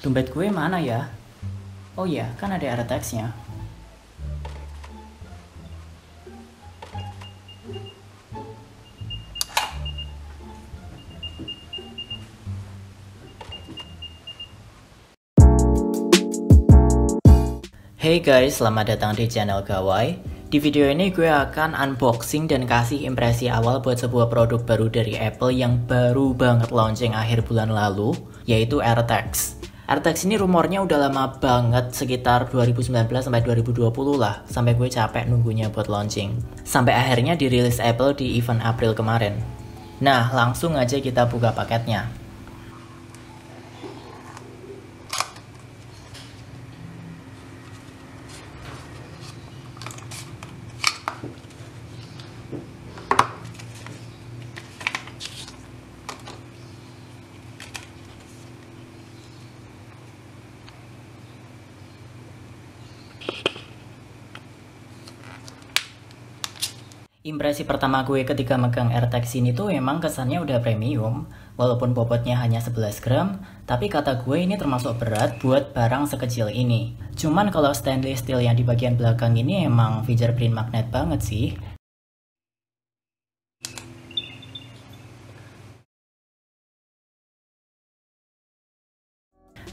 Dompet gue mana ya? Oh iya, kan ada AirTags-nya. Hey guys, selamat datang di channel Gawai. Di video ini gue akan unboxing dan kasih impresi awal buat sebuah produk baru dari Apple yang baru banget launching akhir bulan lalu, yaitu AirTags. AirTags ini rumornya udah lama banget, sekitar 2019 sampai 2020 lah, sampai gue capek nunggunya buat launching. Sampai akhirnya dirilis Apple di event April kemarin. Nah, langsung aja kita buka paketnya. Impresi pertama gue ketika megang AirTags ini tuh emang kesannya udah premium. Walaupun bobotnya hanya 11 gram, tapi kata gue ini termasuk berat buat barang sekecil ini. Cuman kalau stainless steel yang di bagian belakang ini emang fingerprint magnet banget sih.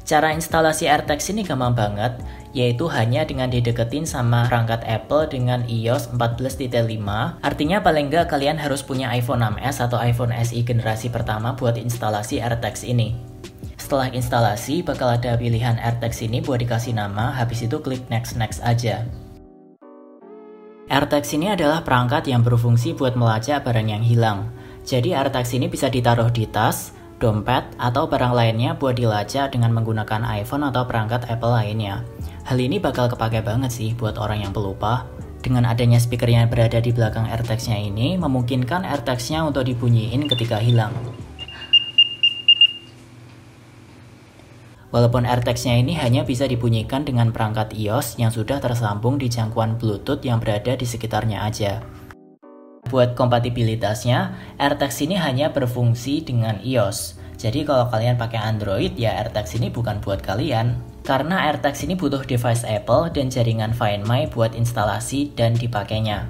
Cara instalasi AirTags ini gampang banget, yaitu hanya dengan dideketin sama perangkat Apple dengan iOS 14.5. Artinya paling nggak kalian harus punya iPhone 6s atau iPhone SE generasi pertama buat instalasi AirTags ini. Setelah instalasi, bakal ada pilihan AirTags ini buat dikasih nama, habis itu klik next aja. AirTags ini adalah perangkat yang berfungsi buat melacak barang yang hilang. Jadi AirTags ini bisa ditaruh di tas, dompet, atau barang lainnya buat dilacak dengan menggunakan iPhone atau perangkat Apple lainnya. Hal ini bakal kepake banget sih buat orang yang pelupa. Dengan adanya speaker yang berada di belakang AirTags-nya ini, memungkinkan AirTags-nya untuk dibunyiin ketika hilang. Walaupun AirTags-nya ini hanya bisa dibunyikan dengan perangkat iOS yang sudah tersambung di jangkauan Bluetooth yang berada di sekitarnya aja. Buat kompatibilitasnya, AirTags ini hanya berfungsi dengan iOS. Jadi kalau kalian pakai Android, ya AirTags ini bukan buat kalian. Karena AirTags ini butuh device Apple dan jaringan Find My buat instalasi dan dipakainya.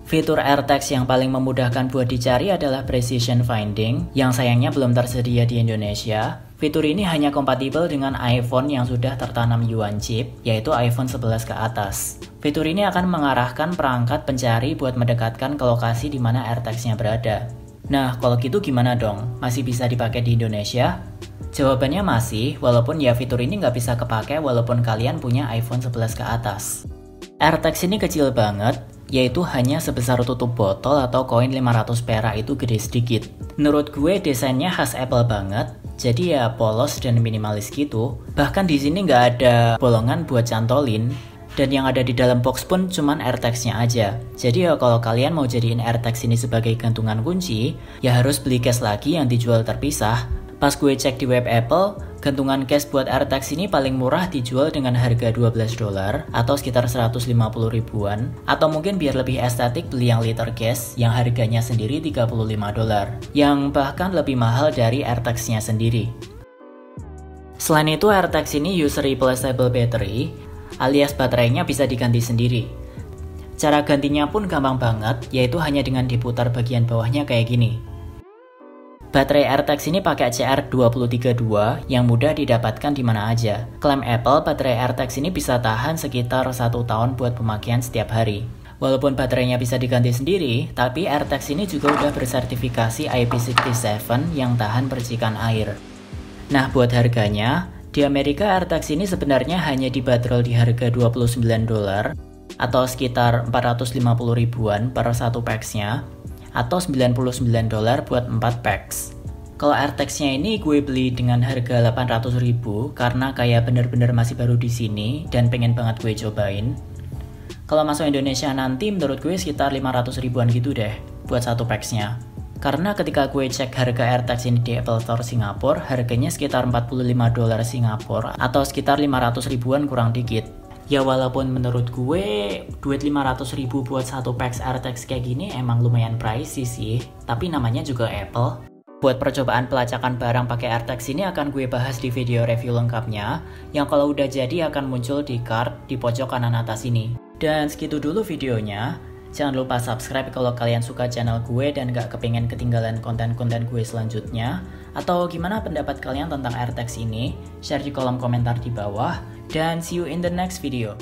Fitur AirTags yang paling memudahkan buat dicari adalah Precision Finding, yang sayangnya belum tersedia di Indonesia. Fitur ini hanya kompatibel dengan iPhone yang sudah tertanam Yuan chip, yaitu iPhone 11 ke atas. Fitur ini akan mengarahkan perangkat pencari buat mendekatkan ke lokasi di mana AirTags-nya berada. Nah, kalau gitu gimana dong? Masih bisa dipakai di Indonesia? Jawabannya masih, walaupun ya fitur ini nggak bisa kepake walaupun kalian punya iPhone 11 ke atas. AirTags ini kecil banget, yaitu hanya sebesar tutup botol atau koin 500 perak itu gede sedikit. Menurut gue desainnya khas Apple banget, jadi ya polos dan minimalis gitu. Bahkan di sini nggak ada bolongan buat cantolin, dan yang ada di dalam box pun cuman AirTags-nya aja. Jadi ya kalau kalian mau jadiin AirTags ini sebagai gantungan kunci, ya harus beli case lagi yang dijual terpisah. Pas gue cek di web Apple, gantungan case buat AirTags ini paling murah dijual dengan harga $12 atau sekitar 150 ribuan, atau mungkin biar lebih estetik beli yang liter case yang harganya sendiri $35, yang bahkan lebih mahal dari AirTags-nya sendiri. Selain itu, AirTags ini use replaceable battery, alias baterainya bisa diganti sendiri. Cara gantinya pun gampang banget, yaitu hanya dengan diputar bagian bawahnya kayak gini. Baterai AirTags ini pakai CR232 yang mudah didapatkan di mana aja. Klaim Apple, baterai AirTags ini bisa tahan sekitar 1 tahun buat pemakaian setiap hari. Walaupun baterainya bisa diganti sendiri, tapi AirTags ini juga udah bersertifikasi IP67 yang tahan percikan air. Nah, buat harganya, di Amerika AirTags ini sebenarnya hanya dibanderol di harga $29 atau sekitar 450 ribuan per satu packs-nya, atau $99 buat 4 packs. Kalau AirTags-nya ini gue beli dengan harga 800 ribu karena kayak bener-bener masih baru di sini dan pengen banget gue cobain. Kalau masuk Indonesia nanti menurut gue sekitar 500 ribuan gitu deh buat satu packs-nya. Karena ketika gue cek harga AirTags ini di Apple Store Singapura, harganya sekitar $45 Singapura atau sekitar 500 ribuan kurang dikit. Ya walaupun menurut gue duit 500 ribu buat satu packs AirTags kayak gini emang lumayan pricey sih, tapi namanya juga Apple. Buat percobaan pelacakan barang pakai AirTags ini akan gue bahas di video review lengkapnya, yang kalau udah jadi akan muncul di card di pojok kanan atas ini. Dan segitu dulu videonya. Jangan lupa subscribe kalau kalian suka channel gue dan gak kepengen ketinggalan konten-konten gue selanjutnya. Atau gimana pendapat kalian tentang AirTags ini? Share di kolom komentar di bawah. Dan see you in the next video.